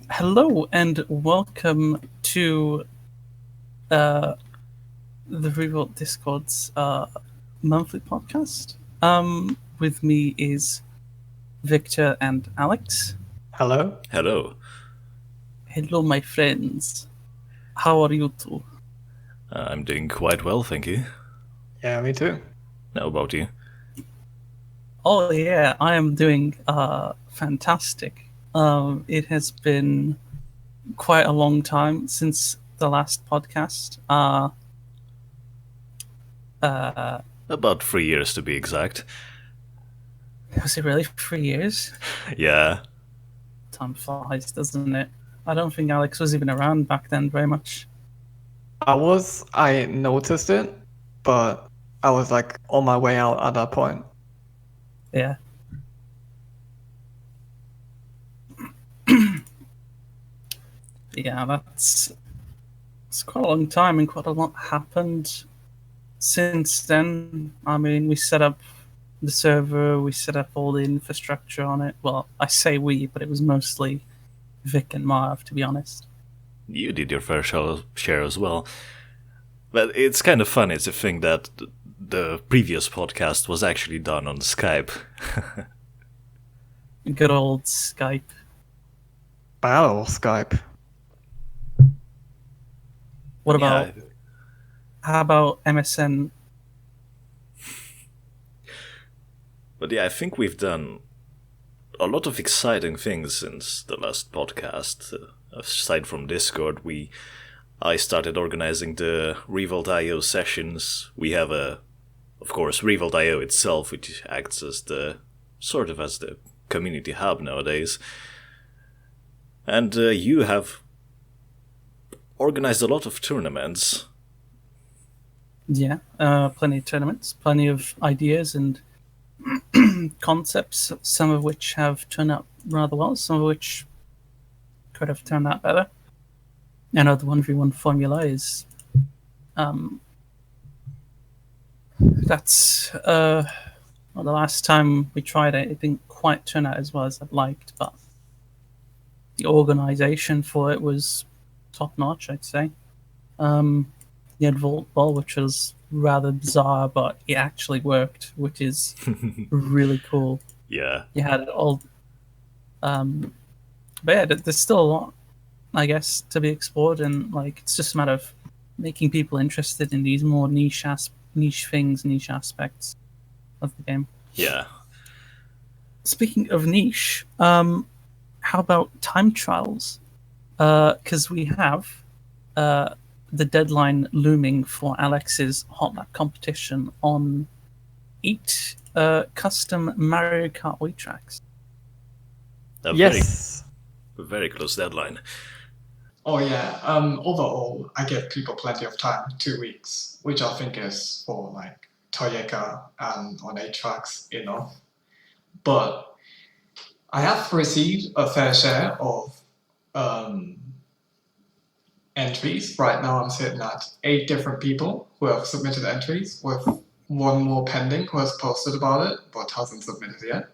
Hello and welcome to uh, the Revolt Discord's monthly podcast. With me is Victor and Alex. Hello? Hello. Hello, my friends. How are you two? I'm doing quite well, thank you. Yeah, me too. How about you? Oh yeah, I am doing fantastic. It has been quite a long time since the last podcast. About 3 years to be exact. Was it really 3 years? Yeah. Time flies, doesn't it? I don't think Alex was even around back then very much. I noticed it, but I was like on my way out at that point. Yeah. Yeah, it's quite a long time and quite a lot happened since then. I mean, we set up the server, we set up all the infrastructure on it. Well, I say we, but it was mostly Vic and Marv, to be honest. You did your fair share as well. But it's kind of funny to think that the previous podcast was actually done on Skype. Good old Skype. Battle Skype. What about, how about MSN? But yeah, I think we've done a lot of exciting things since the last podcast. Aside from Discord, I started organizing the Revolt.io sessions. We have of course, Revolt.io itself, which acts as the community hub nowadays. And you have organized a lot of tournaments. Yeah, plenty of tournaments, plenty of ideas and concepts, some of which have turned out rather well, some of which could have turned out better. I know the 1v1 formula is that's well, the last time we tried it didn't quite turn out as well as I'd liked, but the organization for it was top notch, I'd say. You had Vault Ball, which was rather bizarre, but it actually worked, which is really cool. Yeah. You had all but yeah, there's still a lot, I guess, to be explored, and like it's just a matter of making people interested in these more niche things, niche aspects of the game. Yeah. Speaking of niche, how about time trials? Because we have the deadline looming for Alex's Hotlap competition on 8 custom Mario Kart Wii tracks. Yes. Very close deadline. Oh yeah. Overall, I give people plenty of time, 2 weeks, which I think is for like Toyota and on 8 tracks enough. But I have received a fair share of entries. Right now, I'm sitting at 8 different people who have submitted entries, with one more pending who has posted about it but hasn't submitted yet.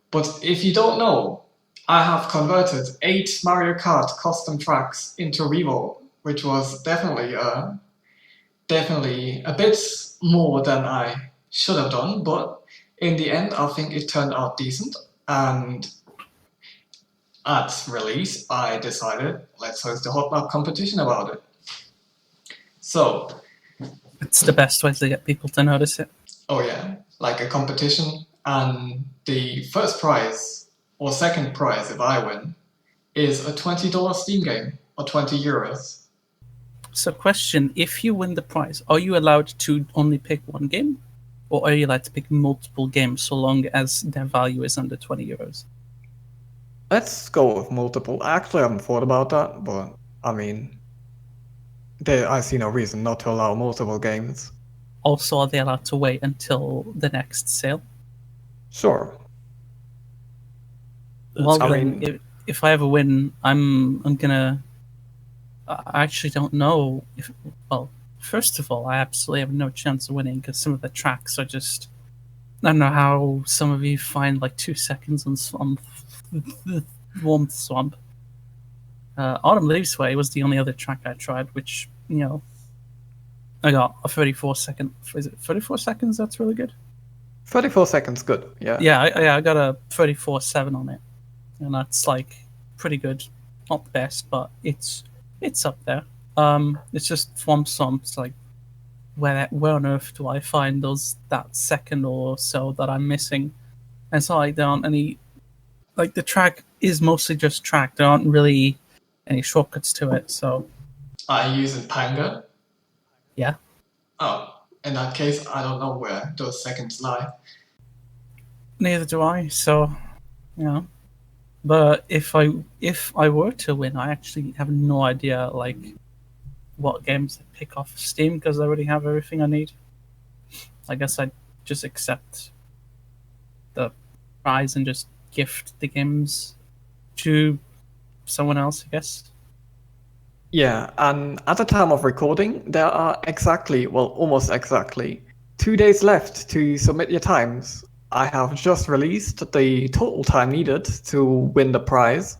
But if you don't know, I have converted 8 Mario Kart custom tracks into Revolt, which was definitely a bit more than I should have done, but in the end, I think it turned out decent. And at release, I decided, let's host a Hotlap competition about it. So it's the best way to get people to notice it. Oh yeah, like a competition, and the first prize or second prize if I win is a $20 Steam game or €20. So, question: if you win the prize, are you allowed to only pick one game, or are you allowed to pick multiple games so long as their value is under €20? Let's go with multiple. Actually, I haven't thought about that, but I mean, I see no reason not to allow multiple games. Also, are they allowed to wait until the next sale? Sure. Well, then, if I ever win, I'm gonna. I actually don't know if. Well, first of all, I absolutely have no chance of winning because some of the tracks are just. I don't know how some of you find like 2 seconds on Warmth Swamp. Autumn Leaves Way was the only other track I tried, which, I got a 34 second. Is it 34 seconds? That's really good. 34 seconds, good. Yeah. Yeah, I got a 34.7 on it, and that's like pretty good. Not the best, but it's up there. It's just from it's like where on earth do I find that second or so that I'm missing? And so like there aren't any. Like the track is mostly just track. There aren't really any shortcuts to it. So Are you using Panga? yeah. Oh, in that case, I don't know where those seconds lie. Neither do I. So, But if I were to win, I actually have no idea like what games to pick off Steam because I already have everything I need. I guess I'd just accept the prize and just gift the games to someone else, I guess. Yeah, and at the time of recording, there are almost exactly 2 days left to submit your times. I have just released the total time needed to win the prize,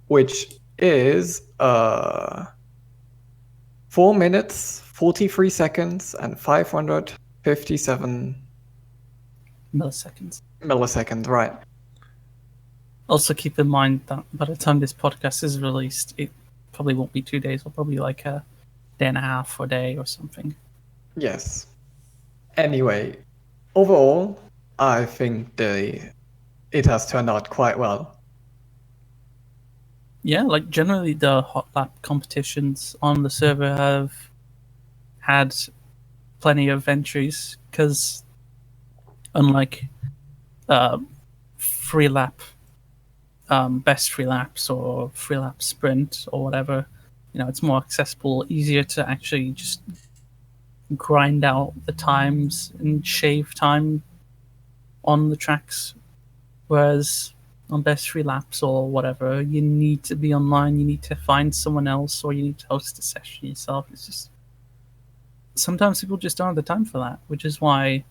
which is 4 minutes, 43 seconds, and 557 Milliseconds. right. Also, keep in mind that by the time this podcast is released, it probably won't be 2 days. It'll probably be like a day and a half or a day or something. Yes. Anyway, overall, I think it has turned out quite well. Yeah, like generally the Hotlap competitions on the server have had plenty of entries because unlike free lap, best free laps or free lap sprint or whatever, it's more accessible, easier to actually just grind out the times and shave time on the tracks. Whereas on best free laps or whatever, you need to be online, you need to find someone else, or you need to host a session yourself. It's just sometimes people just don't have the time for that, which is why,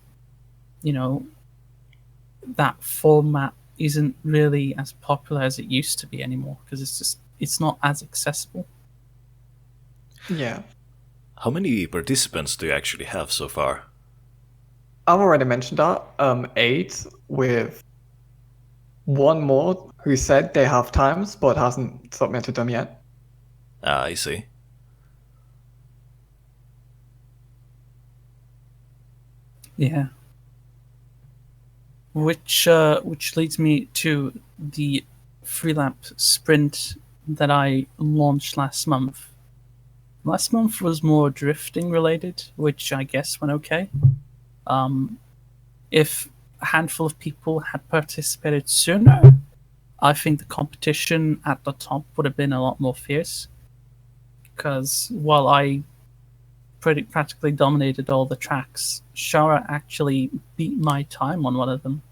that format isn't really as popular as it used to be anymore because it's not as accessible. Yeah. How many participants do you actually have so far? I've already mentioned that. 8 with one more who said they have times but hasn't submitted them yet. Ah, I see. Yeah. Which leads me to the free lap sprint that I launched last month. Last month was more drifting related, which I guess went okay. If a handful of people had participated sooner, I think the competition at the top would have been a lot more fierce. Because while I practically dominated all the tracks, Shara actually beat my time on one of them.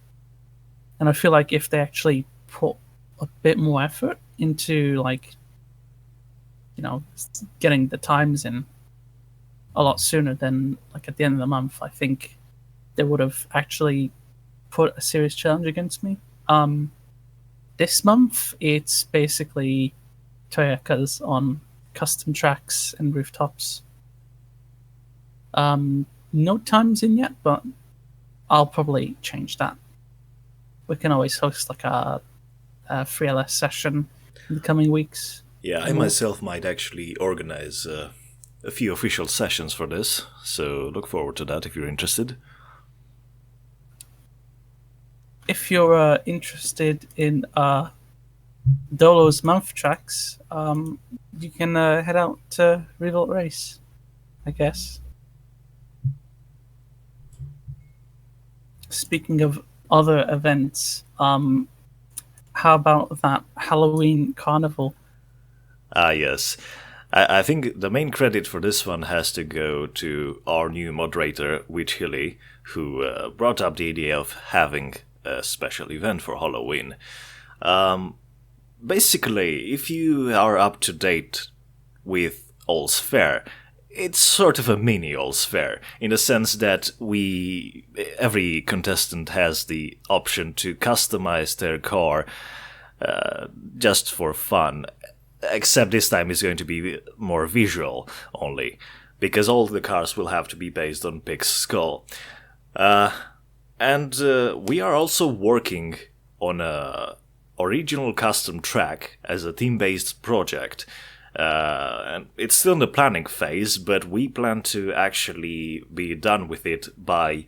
And I feel like if they actually put a bit more effort into getting the times in a lot sooner than like at the end of the month, I think they would have actually put a serious challenge against me. This month, it's basically Toyokas on custom tracks and rooftops. No times in yet, but I'll probably change that. We can always host like a 3LS session in the coming weeks. Yeah, I myself might actually organize a few official sessions for this, so look forward to that if you're interested. If you're interested in Dolo's month tracks, you can head out to Revolt Race, I guess. Speaking of other events, how about that Halloween Carnival? Ah, yes. I think the main credit for this one has to go to our new moderator, Witch Hilly, who brought up the idea of having a special event for Halloween. Basically, if you are up to date with All's Fair, it's sort of a mini All's Fair, in the sense that every contestant has the option to customize their car just for fun. except this time it's going to be more visual only, because all the cars will have to be based on Pig's skull. And we are also working on a original custom track as a team-based project. And it's still in the planning phase, but we plan to actually be done with it by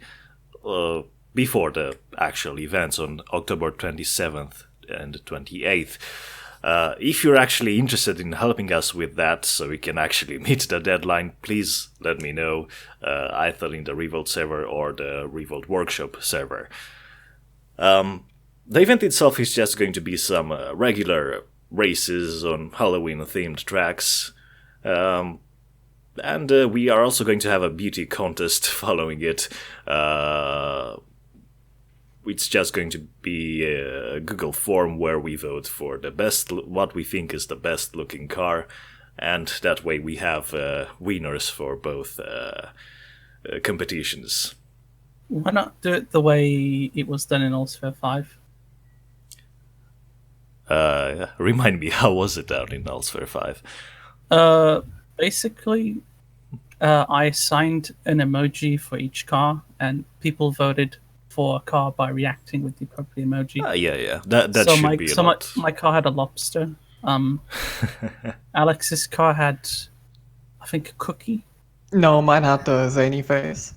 before the actual events on October 27th and 28th. If you're actually interested in helping us with that, so we can actually meet the deadline, please let me know, either in the Revolt server or the Revolt Workshop server. The event itself is just going to be some regular races on Halloween-themed tracks, and we are also going to have a beauty contest following it. It's just going to be a Google form where we vote for the best, what we think is the best looking car, and that way we have winners for both competitions. Why not do it the way it was done in Allsphere 5? Remind me, how was it down in Allsphere 5? Basically, I assigned an emoji for each car, and people voted for a car by reacting with the appropriate emoji. Yeah. That so should be a lot. My car had a lobster. Alex's car had, I think, a cookie. No, mine had the zany face.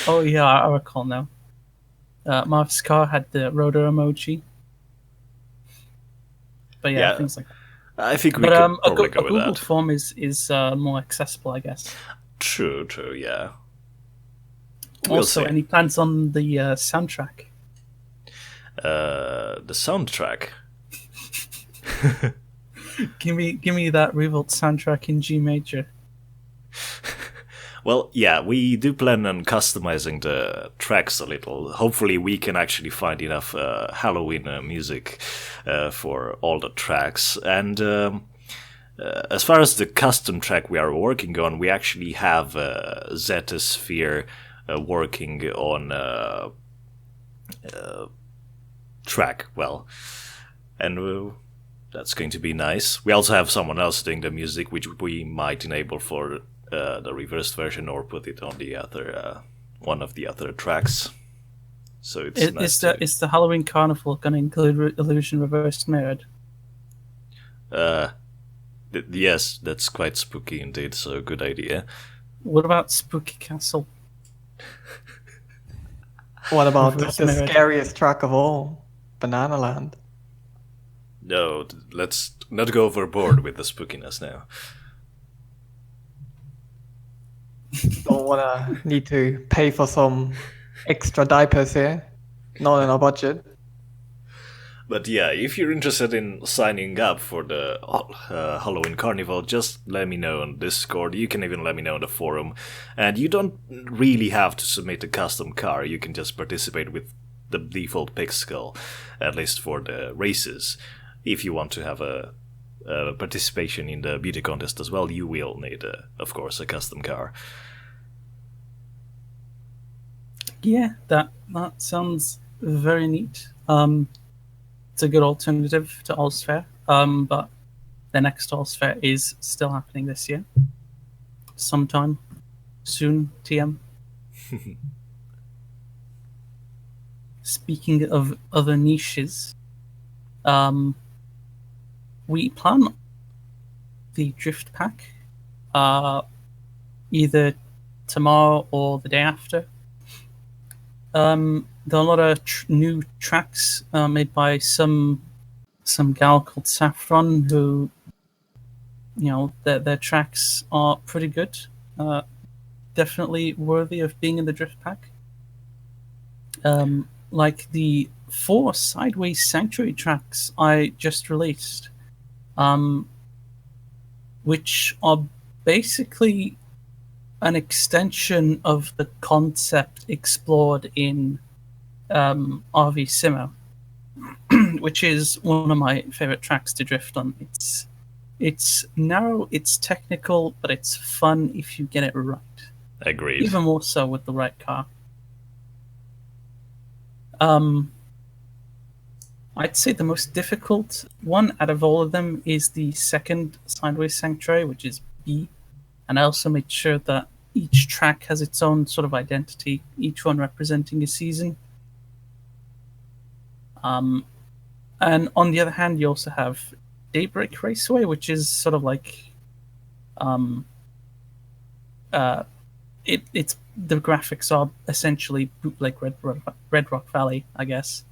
Oh yeah, I recall now. Marv's car had the rotor emoji. But yeah, things like that. I think we could probably go a with Google that. form is more accessible, I guess. True, yeah. Also, any plans on the soundtrack? The soundtrack? Give me that Revolt soundtrack in G major. Well, yeah, we do plan on customizing the tracks a little. Hopefully we can actually find enough Halloween music for all the tracks. And as far as the custom track we are working on, we actually have Zetasphere working on track, and that's going to be nice. We also have someone else doing the music, which we might enable for the reversed version or put it on the other one of the other tracks. So it's nice. Is the Halloween Carnival going to include Illusion Reversed Mirrored? Yes, that's quite spooky indeed, so good idea. What about Spooky Castle? What about the scariest track of all, Banana Land? No, let's not go overboard with the spookiness now. Don't need to pay for some extra diapers here. Not in our budget. But yeah, if you're interested in signing up for the Halloween Carnival, just let me know on Discord. You can even let me know on the forum. And you don't really have to submit a custom car. You can just participate with the default pig skull, at least for the races. If you want to have a participation in the beauty contest as well, you will need, of course, a custom car. Yeah, that sounds very neat. It's a good alternative to Allsphere, but the next Allsphere is still happening this year. Sometime soon, TM. Speaking of other niches, we plan the Drift Pack either tomorrow or the day after. There are a lot of new tracks made by some gal called Saffron, who, their tracks are pretty good. Definitely worthy of being in the Drift Pack. Like the 4 Sideways Sanctuary tracks I just released, which are basically an extension of the concept explored in RV Simo, which is one of my favorite tracks to drift on. It's narrow, it's technical, but it's fun if you get it right. Agreed. Even more so with the right car. I'd say the most difficult one out of all of them is the second Sideways Sanctuary, which is B. And I also made sure that each track has its own sort of identity, each one representing a season. And on the other hand, you also have Daybreak Raceway, which is sort of like, it's the graphics are essentially bootleg Red Rock Valley, I guess.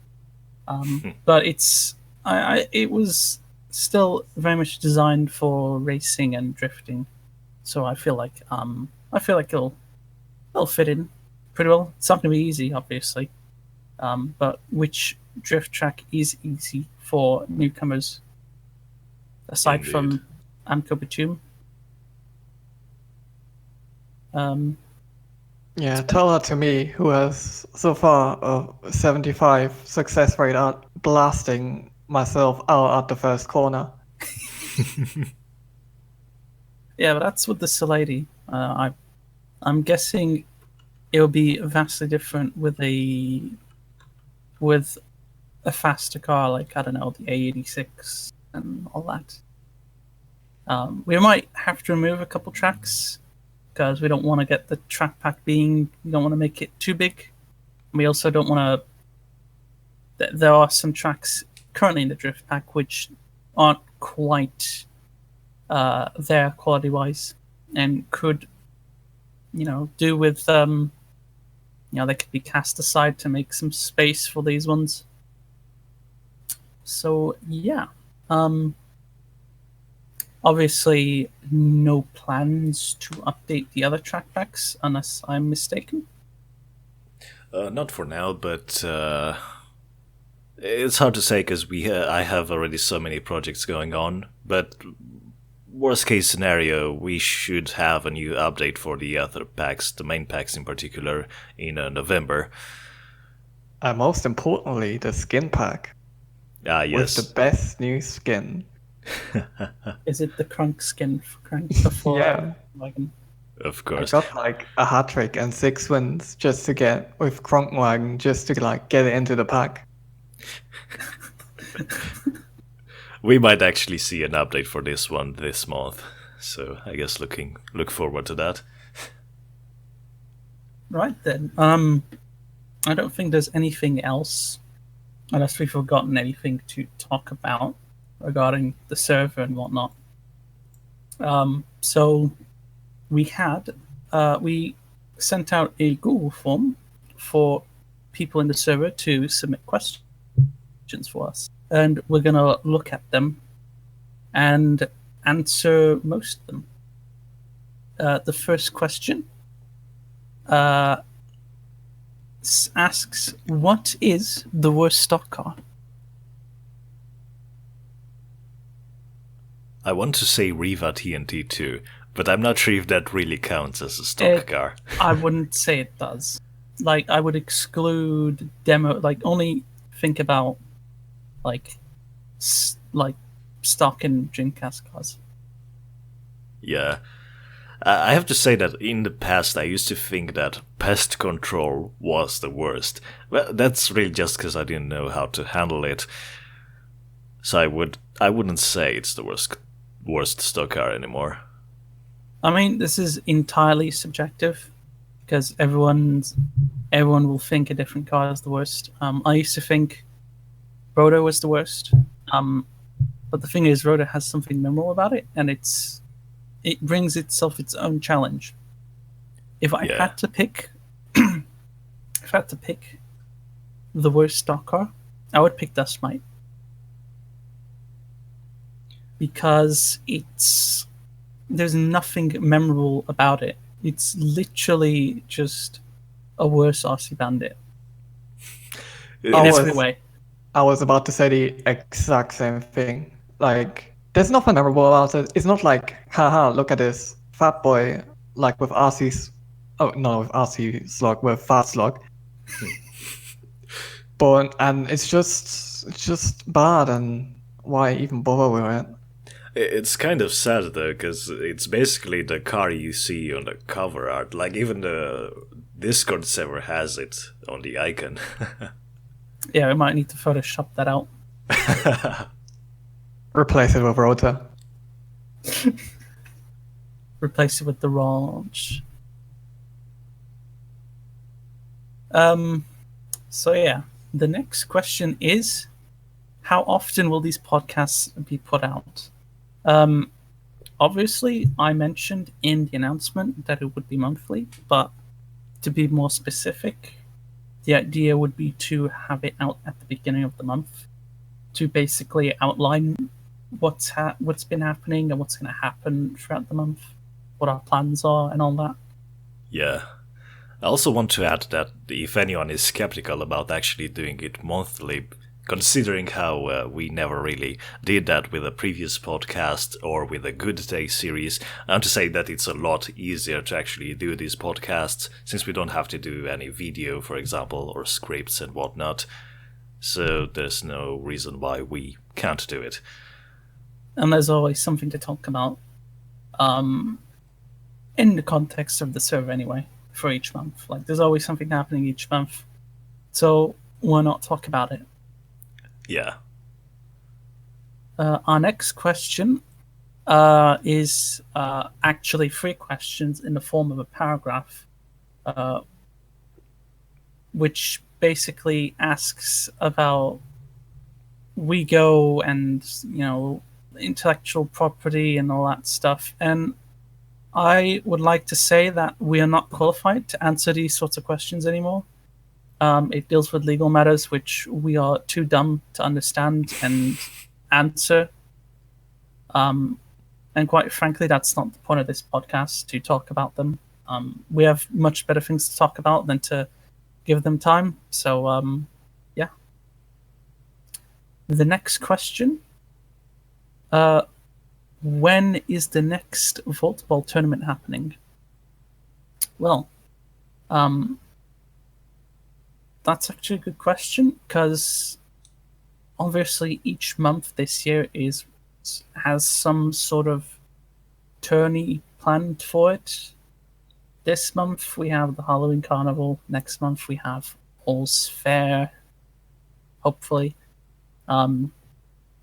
But it was still very much designed for racing and drifting, so I feel like it'll fit in pretty well. It's not going to be easy, obviously, but which drift track is easy for newcomers aside Indeed. from Amco Bitume? Yeah, tell that to me, who has so far a 75 success rate at blasting myself out at the first corner. Yeah, but that's with the Salady. I'm guessing it'll be vastly different with a faster car, like, I don't know, the A86 and all that. We might have to remove a couple tracks because we don't want to get the track pack we don't want to make it too big. We also don't want to. There are some tracks currently in the drift pack which aren't quite there quality wise and could, do with they could be cast aside to make some space for these ones. So yeah, obviously no plans to update the other track packs unless I'm mistaken. Not for now, but it's hard to say because I have already so many projects going on. But worst case scenario, we should have a new update for the other packs, the main packs in particular, in November. And most importantly, the skin pack. Yes. With the best new skin. Is it the Crunk skin for Yeah. Wagon? Of course. I got like a hat trick and 6 wins just to get with Crunkwagon, just to like get it into the pack. We might actually see an update for this one this month, so I guess look forward to that. Right then. I don't think there's anything else, unless we've forgotten anything to talk about regarding the server and whatnot. So we sent out a Google form for people in the server to submit questions for us, and we're going to look at them and answer most of them. The first question asks, what is the worst stock car? I want to say Riva TNT2, but I'm not sure if that really counts as a stock car. I wouldn't say it does. Like, I would exclude demo, like, only think about, like stock and Dreamcast cars. Yeah. I have to say that in the past I used to think that pest control was the worst. Well, that's really just because I didn't know how to handle it. So I wouldn't say it's the worst stock car anymore. I mean, this is entirely subjective because everyone will think a different car is the worst. I used to think Rotor was the worst. But the thing is, Rotor has something memorable about it, and it brings itself its own challenge. If I had to pick, the worst stock car, I would pick Dust Mite, because there's nothing memorable about it. It's literally just a worse RC Bandit in every way. I was about to say the exact same thing. Like, there's nothing memorable about it. It's not like, haha, look at this fat boy, like with RC's. Oh, no, with RC Slug, with Fast Slug. And it's just bad, and why even bother with it? It's kind of sad though, because it's basically the car you see on the cover art. Like, even the Discord server has it on the icon. Yeah, we might need to Photoshop that out. Replace it with Rota. Replace it with the Ranch. So yeah, the next question is, how often will these podcasts be put out? Obviously, I mentioned in the announcement that it would be monthly, but to be more specific, the idea would be to have it out at the beginning of the month to basically outline what's been happening and what's going to happen throughout the month, what our plans are, and all that. Yeah. I also want to add that if anyone is skeptical about actually doing it monthly, considering how we never really did that with a previous podcast or with a Good Day series, I want to say that it's a lot easier to actually do these podcasts since we don't have to do any video, for example, or scripts and whatnot. So there's no reason why we can't do it. And there's always something to talk about in the context of the server anyway, for each month. Like, there's always something happening each month. So why not talk about it? Yeah. Our next question is actually 3 questions in the form of a paragraph, which basically asks about WeGo and, intellectual property and all that stuff. And I would like to say that we are not qualified to answer these sorts of questions anymore. It deals with legal matters which we are too dumb to understand and answer. And quite frankly, that's not the point of this podcast, to talk about them. We have much better things to talk about than to give them time. So, yeah. The next question. When is the next Voltball tournament happening? Well, that's actually a good question, because obviously each month this year has some sort of tourney planned for it. This month we have the Halloween Carnival. Next month we have All's Fair, hopefully. I'm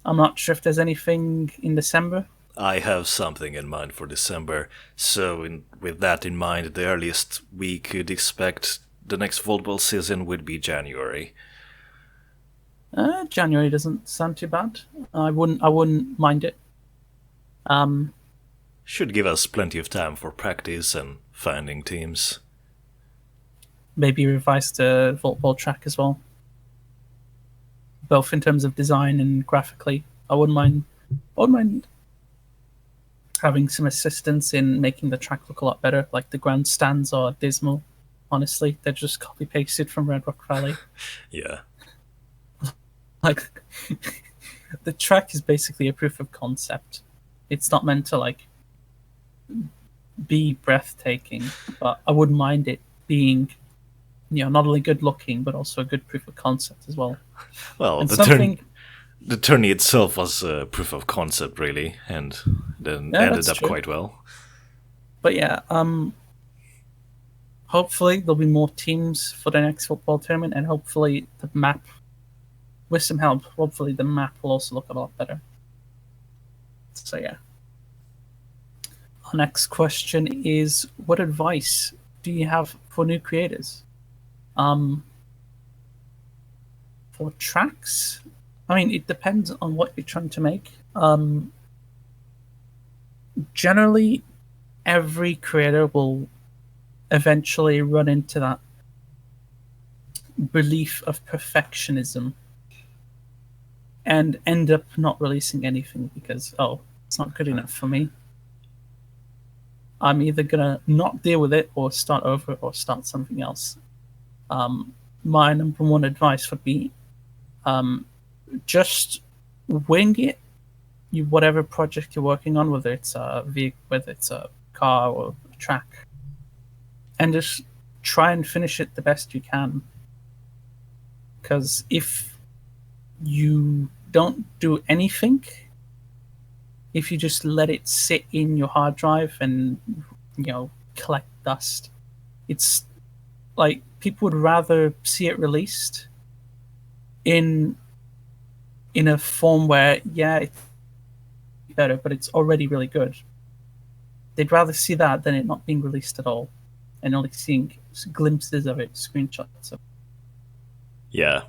not sure if there's anything in December. I have something in mind for December, so with that in mind, the earliest we could expect the next football season would be January. January doesn't sound too bad. I wouldn't mind it. Should give us plenty of time for practice and finding teams. Maybe revise the football track as well, both in terms of design and graphically. I wouldn't mind having some assistance in making the track look a lot better. Like, the grandstands are dismal, honestly. They're just copy pasted from Red Rock Valley. Yeah. Like, the track is basically a proof of concept. It's not meant to be breathtaking, but I wouldn't mind it being, not only good looking but also a good proof of concept as well. Well, and the tourney itself was a proof of concept, really, and then ended up quite well. But yeah, hopefully there'll be more teams for the next football tournament, and hopefully the map, with some help, hopefully the map will also look a lot better. So yeah. Our next question is, what advice do you have for new creators? For tracks, I mean, it depends on what you're trying to make. Generally, every creator will eventually run into that belief of perfectionism and end up not releasing anything because, it's not good enough for me. I'm either going to not deal with it or start over or start something else. My number one advice would be just wing it. Whatever project you're working on, whether it's a vehicle, whether it's a car or a track, and just try and finish it the best you can. Because if you don't do anything, if you just let it sit in your hard drive and collect dust, it's like people would rather see it released in in a form where, yeah, it's better, but it's already really good. They'd rather see that than it not being released at all, and only seeing glimpses of it, screenshots of it. Yeah.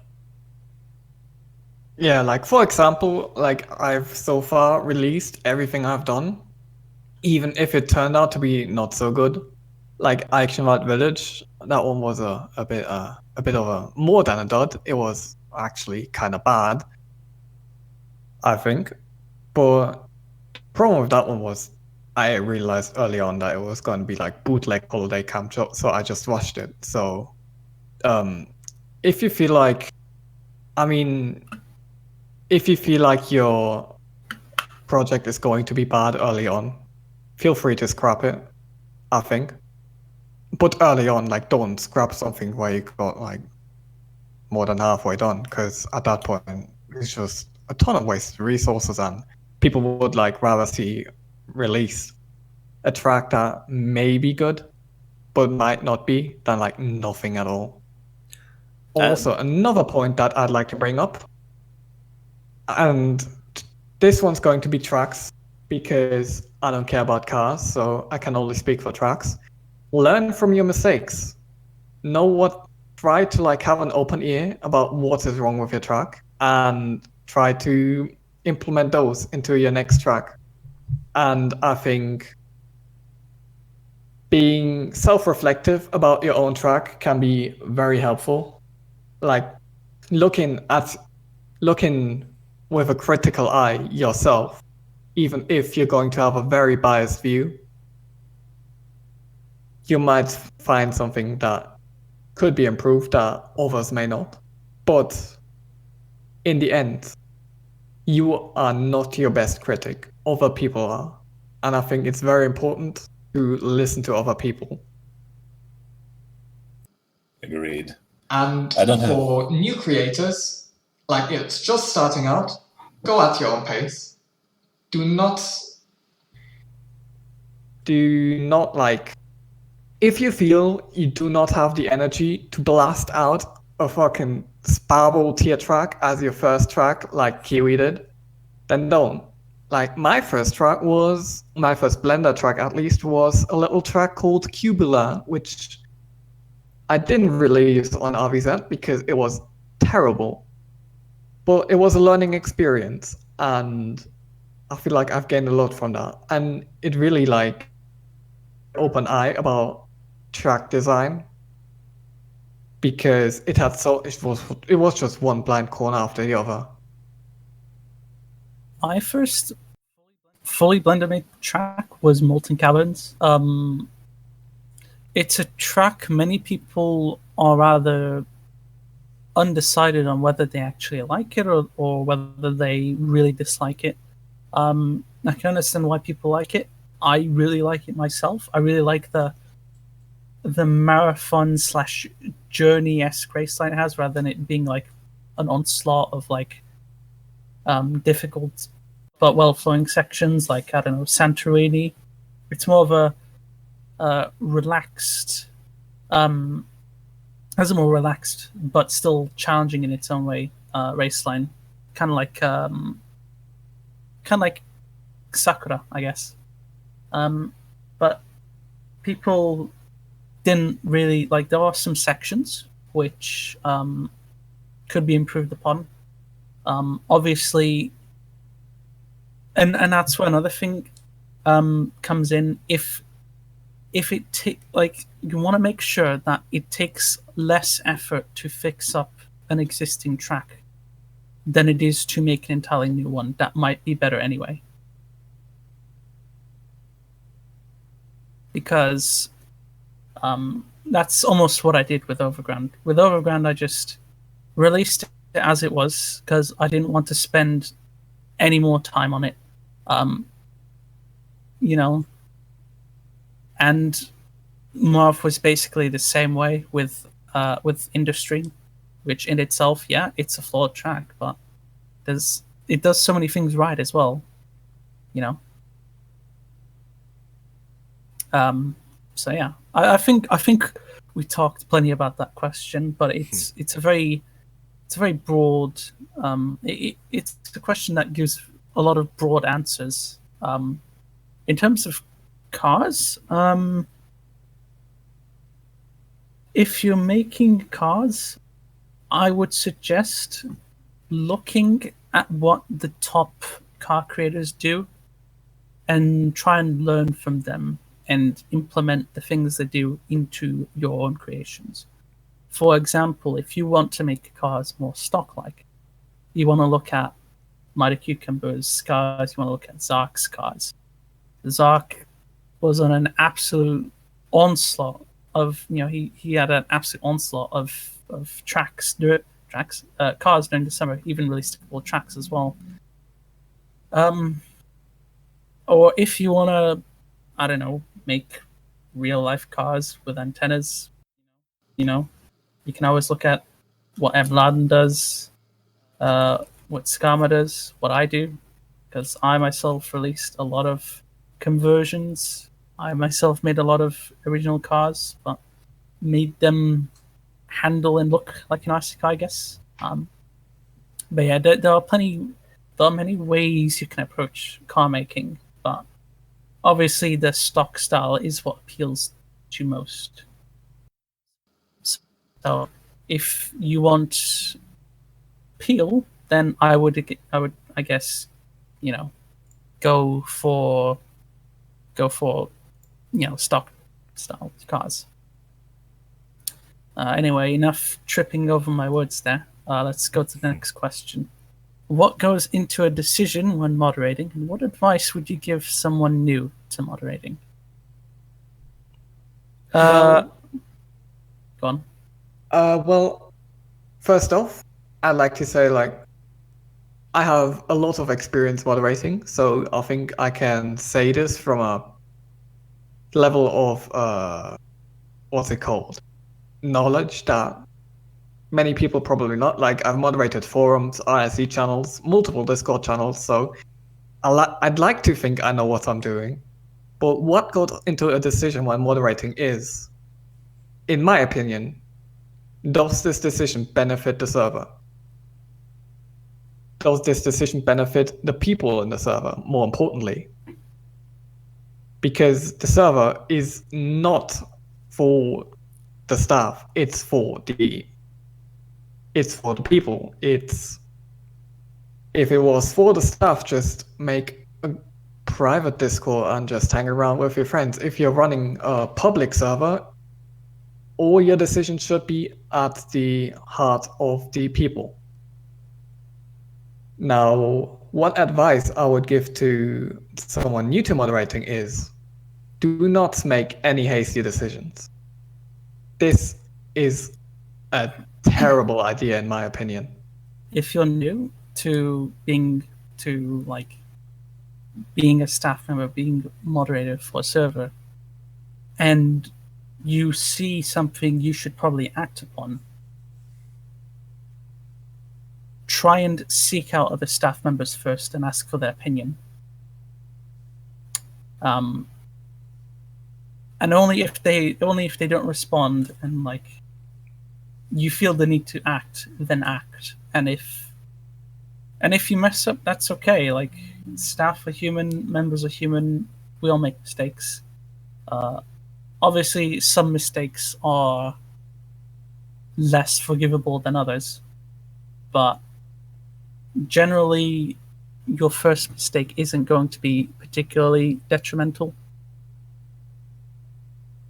Yeah, like for example, like I've so far released everything I've done, even if it turned out to be not so good. Like Action Wild Village, that one was a bit of a more than a dud. It was actually kind of bad, I think. But the problem with that one was I realized early on that it was going to be like bootleg holiday camp job, so I just watched it. So, if you feel like, I mean, if you feel like your project is going to be bad early on, feel free to scrap it, I think. But early on, like, don't scrap something where you got like more than halfway done, because at that point, it's just a ton of wasted resources, and people would like rather see release a track that may be good, but might not be, than like nothing at all. Also, another point that I'd like to bring up, and this one's going to be tracks, because I don't care about cars, so I can only speak for tracks. Learn from your mistakes. Try to like have an open ear about what is wrong with your track, and try to implement those into your next track. And I think being self-reflective about your own track can be very helpful. Like looking with a critical eye yourself, even if you're going to have a very biased view, you might find something that could be improved that others may not. But in the end, you are not your best critic. Other people are. And I think it's very important to listen to other people. Agreed. And I don't have- for new creators, like it's just starting out, go at your own pace. Do not like, if you feel you do not have the energy to blast out a fucking Sparrow tier track as your first track like Kiwi did, then don't. Like my first Blender track at least, was a little track called Cubula, which I didn't release on RVZ because it was terrible. But it was a learning experience, and I feel like I've gained a lot from that. And it really like open eye about track design, because it was just one blind corner after the other. My first fully blender made track was Molten Caverns. It's a track many people are rather undecided on whether they actually like it or whether they really dislike it. I can understand why people like it. I really like it myself. I really like the marathon / journey-esque raceline it has, rather than it being like an onslaught of like difficult but well-flowing sections like, I don't know, Santorini. It's more of a relaxed, has a more relaxed but still challenging in its own way raceline, kind of like Sakura, I guess. But people didn't really like. There are some sections which could be improved upon. Obviously, and that's where another thing comes in. If like, you want to make sure that it takes less effort to fix up an existing track than it is to make an entirely new one that might be better anyway. Because that's almost what I did with Overground. With Overground, I just released it as it was because I didn't want to spend any more time on it. And Marv was basically the same way with Industry, which in itself, yeah, it's a flawed track, but it does so many things right as well, So yeah, I think we talked plenty about that question, but it's a very it's a very broad. It's a question that gives a lot of broad answers. In terms of cars, if you're making cars, I would suggest looking at what the top car creators do and try and learn from them and implement the things they do into your own creations. For example, if you want to make cars more stock-like, you want to look at Mighty Cucumber's cars, you want to look at Zark's cars. Zark was on an absolute onslaught of, he had an absolute onslaught of cars during the summer, even released a couple of tracks as well. Or if you want to, I don't know, make real life cars with antennas, you can always look at what Evladen does, what Skama does, what I do, because I myself released a lot of conversions. I myself made a lot of original cars, but made them handle and look like an RC car, I guess. But yeah, there are many ways you can approach car making, but obviously the stock style is what appeals to most. So if you want appeal, then I would I guess, go for stock style cars. Anyway, enough tripping over my words there. Let's go to the next question. What goes into a decision when moderating, and what advice would you give someone new to moderating? Go on. Well, first off, I'd like to say, I have a lot of experience moderating, so I think I can say this from a level of, what's it called? Knowledge that many people probably not. I've moderated forums, IRC channels, multiple Discord channels, so I'd like to think I know what I'm doing. But what got into a decision when moderating is, in my opinion, does this decision benefit the server? Does this decision benefit the people in the server, more importantly? Because the server is not for the staff, it's for the people. If it was for the staff, just make a private Discord and just hang around with your friends. If you're running a public server, all your decisions should be at the heart of the people. Now, what advice I would give to someone new to moderating is, do not make any hasty decisions. This is a terrible idea, in my opinion. If you're new to being a staff member, being moderator for a server, and you see something you should probably act upon, try and seek out other staff members first and ask for their opinion. And only if they don't respond and you feel the need to act, then act. And if you mess up, that's okay. Staff are human, members are human. We all make mistakes. Obviously, some mistakes are less forgivable than others, but generally, your first mistake isn't going to be particularly detrimental.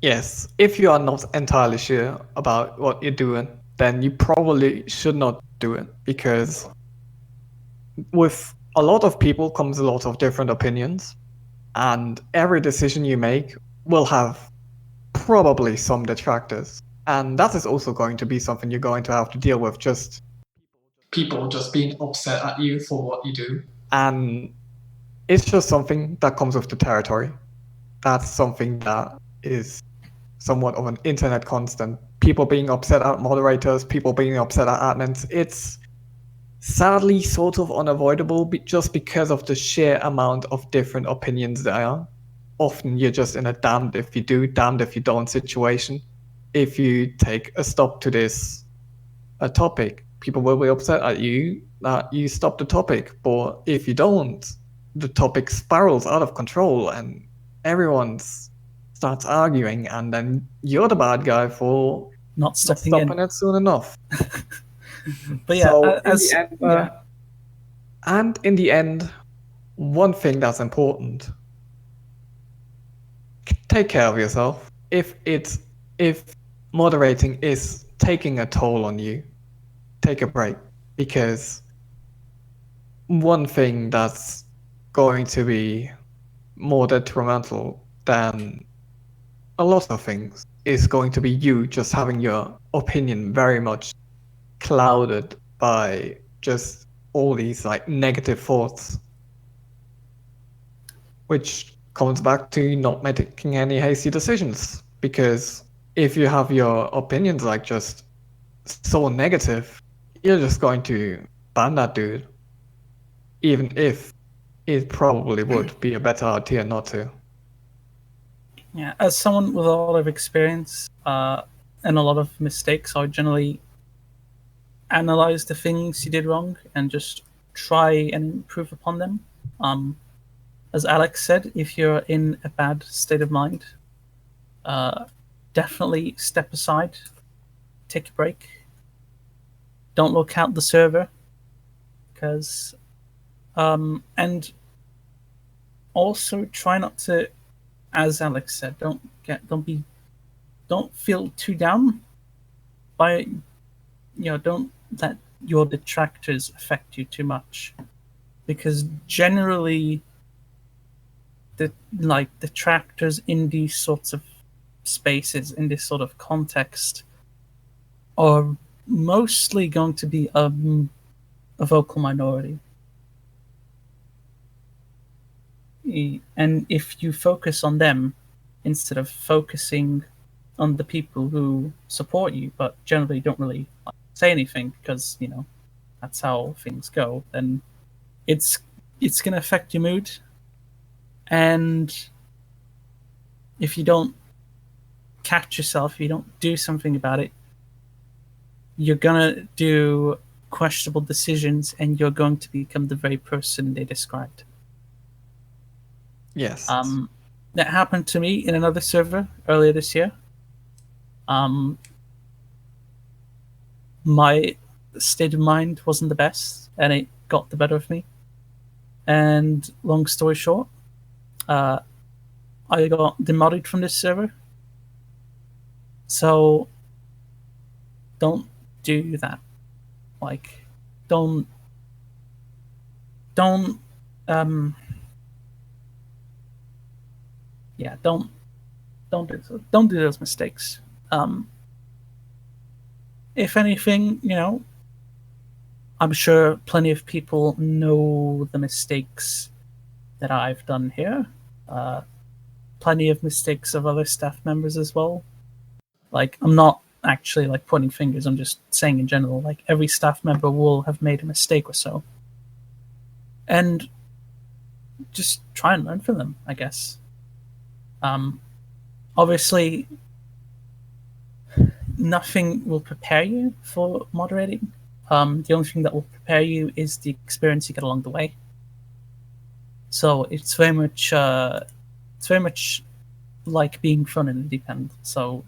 Yes, if you are not entirely sure about what you're doing, then you probably should not do it, because with a lot of people comes a lot of different opinions, and every decision you make will have probably some detractors. And that is also going to be something you're going to have to deal with, just people just being upset at you for what you do. And it's just something that comes with the territory. That's something that is somewhat of an internet constant. People being upset at moderators, people being upset at admins. It's sadly sort of unavoidable just because of the sheer amount of different opinions there are. Often you're just in a damned if you do, damned if you don't situation. If you take a stop to this topic, people will be upset at you that you stop the topic. But if you don't, the topic spirals out of control and everyone starts arguing, and then you're the bad guy for not stepping stopping in. it soon enough. But yeah, So as in the end, and in the end, one thing that's important: take care of yourself. If moderating is taking a toll on you, take a break, because one thing that's going to be more detrimental than a lot of things is going to be you just having your opinion very much clouded by just all these like negative thoughts, which comes back to not making any hasty decisions. Because if you have your opinions like just so negative, you're just going to ban that dude, even if it probably would be a better idea not to. Yeah, as someone with a lot of experience and a lot of mistakes, I would generally analyze the things you did wrong and just try and improve upon them. As Alex said, if you're in a bad state of mind, definitely step aside, take a break. Don't look out the server, because and also try not to, as Alex said, don't feel too down by, don't let your detractors affect you too much, because generally the detractors in these sorts of spaces, in this sort of context, are mostly going to be a vocal minority. And if you focus on them instead of focusing on the people who support you but generally don't really say anything, because that's how things go, then it's going to affect your mood. And if you don't catch yourself, if you don't do something about it, you're going to do questionable decisions and you're going to become the very person they described. Yes. That happened to me in another server earlier this year. My state of mind wasn't the best, and it got the better of me. And long story short, I got demoted from this server. So don't do that. Like, don't don't do those mistakes. If anything, I'm sure plenty of people know the mistakes that I've done here. Plenty of mistakes of other staff members as well. Like, I'm not actually like pointing fingers, I'm just saying in general, like every staff member will have made a mistake or so. And just try and learn from them, I guess. Obviously, nothing will prepare you for moderating. The only thing that will prepare you is the experience you get along the way. So it's very much like being thrown in the deep end. So,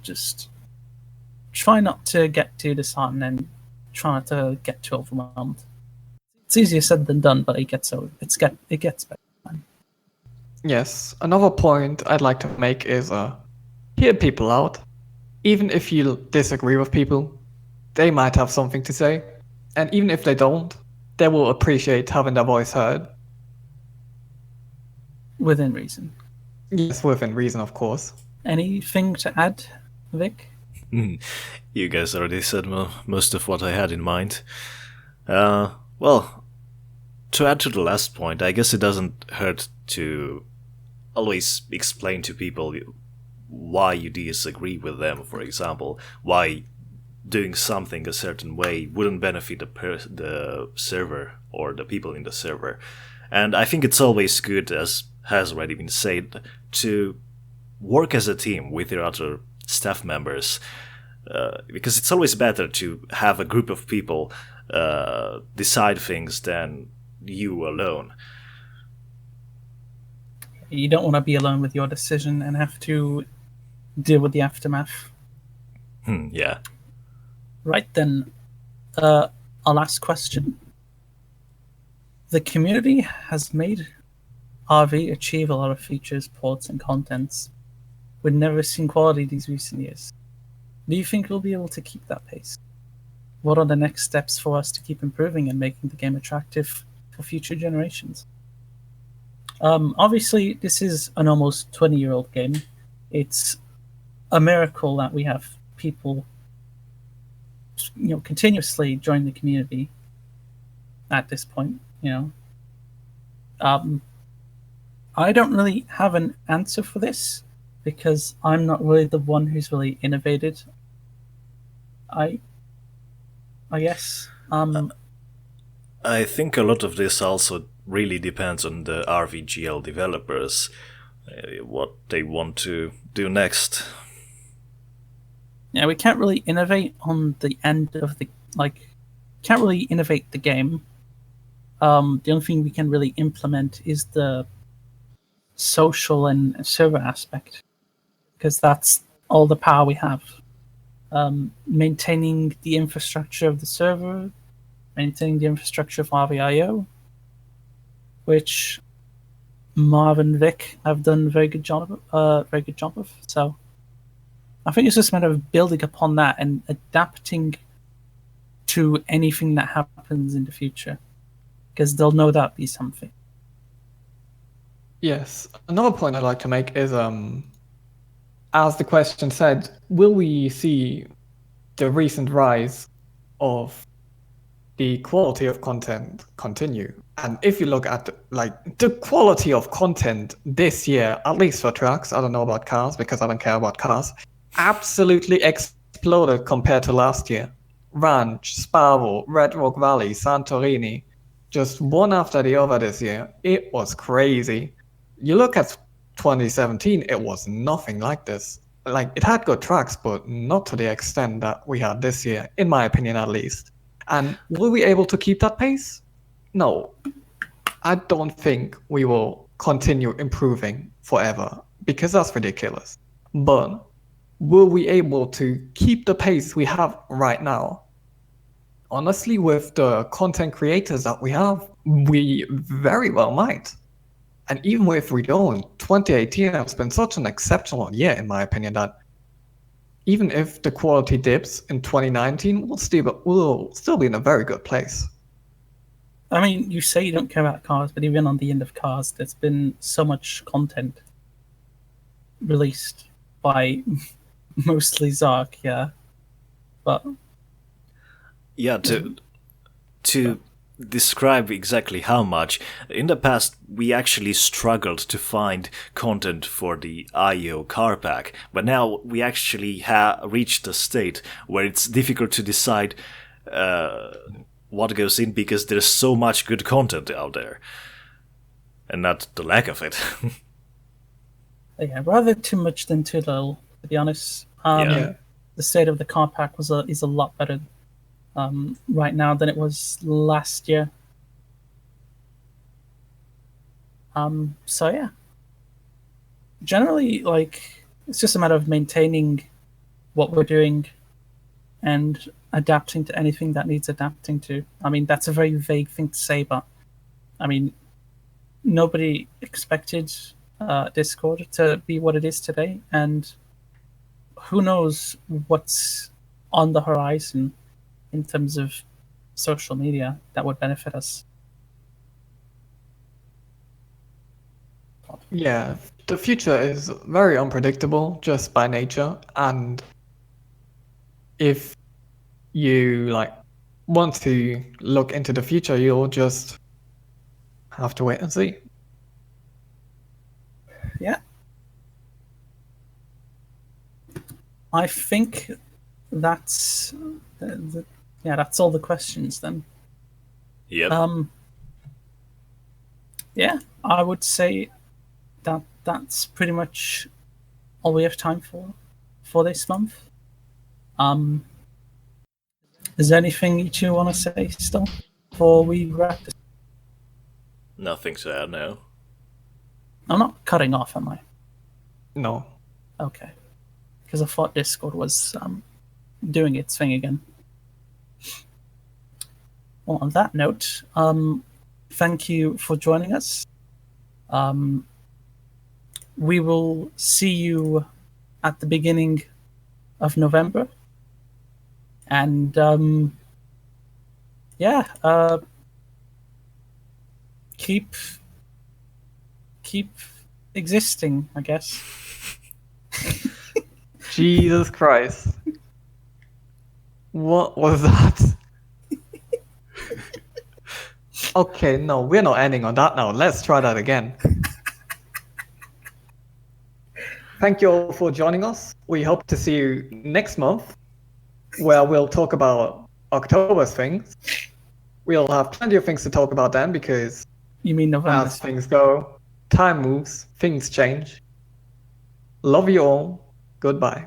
just try not to get too disheartened and try not to get too overwhelmed. It's easier said than done, but it gets better. Yes. Another point I'd like to make is hear people out. Even if you disagree with people, they might have something to say. And even if they don't, they will appreciate having their voice heard. Within reason. Yes, within reason, of course. Anything to add, Vic? You guys already said most of what I had in mind. Well, to add to the last point, I guess it doesn't hurt to always explain to people why you disagree with them, for example, why doing something a certain way wouldn't benefit the server or the people in the server. And I think it's always good, as has already been said, to work as a team with your other staff members. because it's always better to have a group of people decide things than you alone. You don't want to be alone with your decision and have to deal with the aftermath. Yeah. Right then, our last question. The community has made RV achieve a lot of features, ports, and contents we've never seen quality these recent years. Do you think we'll be able to keep that pace? What are the next steps for us to keep improving and making the game attractive for future generations? Obviously, this is an almost 20-year-old game. It's a miracle that we have people, continuously join the community at this point. I don't really have an answer for this because I'm not really the one who's really innovated. I guess. I think a lot of this also really depends on the RVGL developers, what they want to do next. Yeah, we can't really innovate on the end of can't really innovate the game. The only thing we can really implement is the social and server aspect, because that's all the power we have. Maintaining the infrastructure of the server, maintaining the infrastructure of RVIO, which Marv and Vic have done a very good job of. So I think it's just a matter of building upon that and adapting to anything that happens in the future, because they'll no doubt be something. Yes. Another point I'd like to make is, as the question said, will we see the recent rise of the quality of content continue? And if you look at the quality of content this year, at least for trucks, I don't know about cars because I don't care about cars, absolutely exploded compared to last year. Ranch, Sparrow, Red Rock Valley, Santorini, just one after the other this year. It was crazy. You look at 2017, it was nothing like this. It had good tracks, but not to the extent that we had this year, in my opinion at least. And will we able to keep that pace? No. I don't think we will continue improving forever, because that's ridiculous. But will we able to keep the pace we have right now? Honestly, with the content creators that we have, we very well might. And even if we don't, 2018 has been such an exceptional year, in my opinion, that even if the quality dips in 2019, we'll still be in a very good place. I mean, you say you don't care about cars, but even on the end of cars, there's been so much content released by mostly Zark, yeah. But yeah, to describe exactly how much, in the past we actually struggled to find content for the IO car pack, but now we actually reached a state where it's difficult to decide what goes in, because there's so much good content out there, and not the lack of it. Yeah, rather too much than too little, to be honest. Yeah. The state of the car pack is a lot better right now than it was last year. So yeah, generally, it's just a matter of maintaining what we're doing and adapting to anything that needs adapting to. I mean, that's a very vague thing to say, but I mean, nobody expected Discord to be what it is today, and who knows what's on the horizon in terms of social media that would benefit us. Yeah, the future is very unpredictable just by nature, and if you want to look into the future, you'll just have to wait and see. Yeah. I think that's that's all the questions then. Yep. Yeah, I would say that's pretty much all we have time for this month. Is there anything you two want to say still before we wrap this? Nothing to add now. I'm not cutting off, am I? No. Okay. Because I thought Discord was doing its thing again. Well, on that note, thank you for joining us. We will see you at the beginning of November. And keep existing, I guess. Jesus Christ. What was that? Okay, no, we're not ending on that now. Let's try that again. Thank you all for joining us. We hope to see you next month, where we'll talk about October's things. We'll have plenty of things to talk about then, because You mean November? as things go, time moves, things change. Love you all. Goodbye.